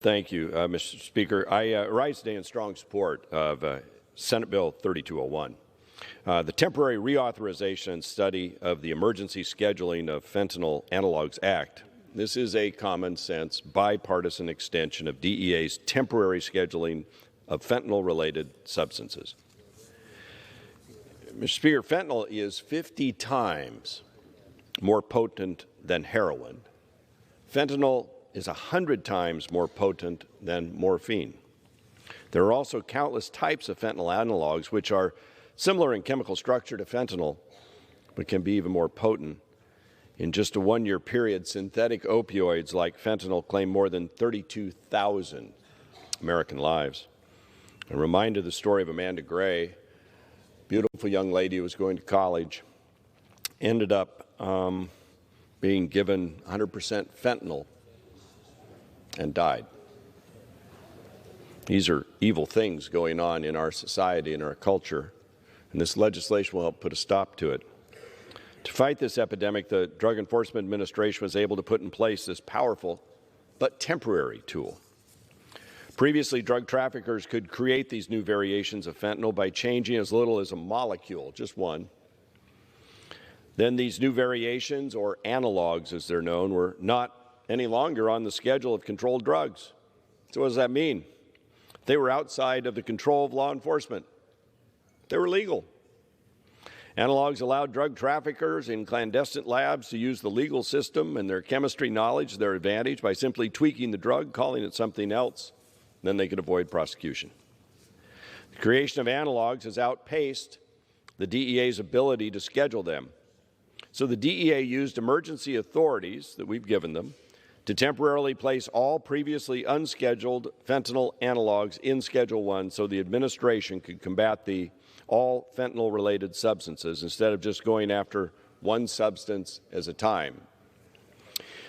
Thank you, Mr. Speaker. I rise today in strong support of Senate Bill 3201. The temporary reauthorization and study of the Emergency Scheduling of Fentanyl Analogs Act. This is a common sense bipartisan extension of DEA's temporary scheduling of fentanyl-related substances. Mr. Speaker, fentanyl is 50 times more potent than heroin. Fentanyl is 100 times more potent than morphine. There are also countless types of fentanyl analogs which are similar in chemical structure to fentanyl, but can be even more potent. In just a one-year period, synthetic opioids like fentanyl claim more than 32,000 American lives. I'm reminded of the story of Amanda Gray, beautiful young lady who was going to college, ended up being given 100% fentanyl and died. These are evil things going on in our society and our culture, and this legislation will help put a stop to it. To fight this epidemic, the Drug Enforcement Administration was able to put in place this powerful but temporary tool. Previously, drug traffickers could create these new variations of fentanyl by changing as little as a molecule, just one. Then these new variations, or analogs as they're known, were not any longer on the schedule of controlled drugs. So what does that mean? They were outside of the control of law enforcement. They were legal. Analogs allowed drug traffickers in clandestine labs to use the legal system and their chemistry knowledge to their advantage by simply tweaking the drug, calling it something else. Then they could avoid prosecution. The creation of analogs has outpaced the DEA's ability to schedule them. So the DEA used emergency authorities that we've given them to temporarily place all previously unscheduled fentanyl analogs in Schedule 1 so the administration could combat all fentanyl-related substances instead of just going after one substance at a time.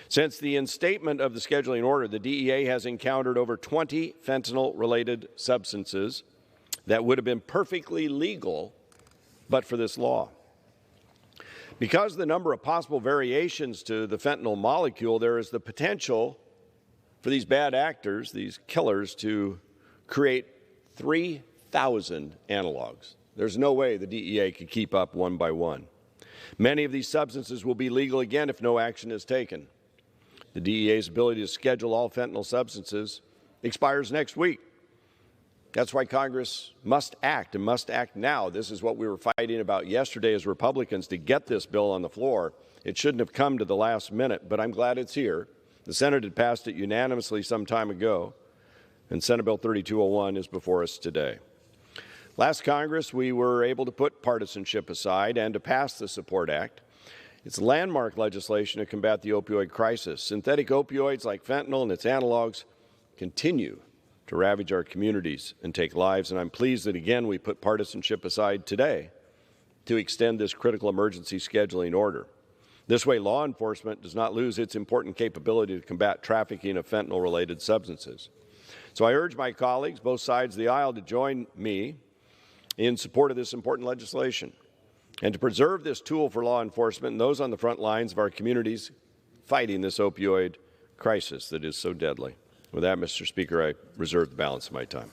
Since the instatement of the scheduling order, the DEA has encountered over 20 fentanyl-related substances that would have been perfectly legal but for this law. Because of the number of possible variations to the fentanyl molecule, there is the potential for these bad actors, these killers, to create 3,000 analogs. There's no way the DEA could keep up one by one. Many of these substances will be legal again if no action is taken. The DEA's ability to schedule all fentanyl substances expires next week. That's why Congress must act, and must act now. This is what we were fighting about yesterday as Republicans to get this bill on the floor. It shouldn't have come to the last minute, but I'm glad it's here. The Senate had passed it unanimously some time ago, and Senate Bill 3201 is before us today. Last Congress, we were able to put partisanship aside and to pass the SUPPORT Act. It's landmark legislation to combat the opioid crisis. Synthetic opioids like fentanyl and its analogs continue to ravage our communities and take lives, and I'm pleased that again we put partisanship aside today to extend this critical emergency scheduling order. This way, law enforcement does not lose its important capability to combat trafficking of fentanyl-related substances. So I urge my colleagues, both sides of the aisle, to join me in support of this important legislation and to preserve this tool for law enforcement and those on the front lines of our communities fighting this opioid crisis that is so deadly. With that, Mr. Speaker, I reserve the balance of my time.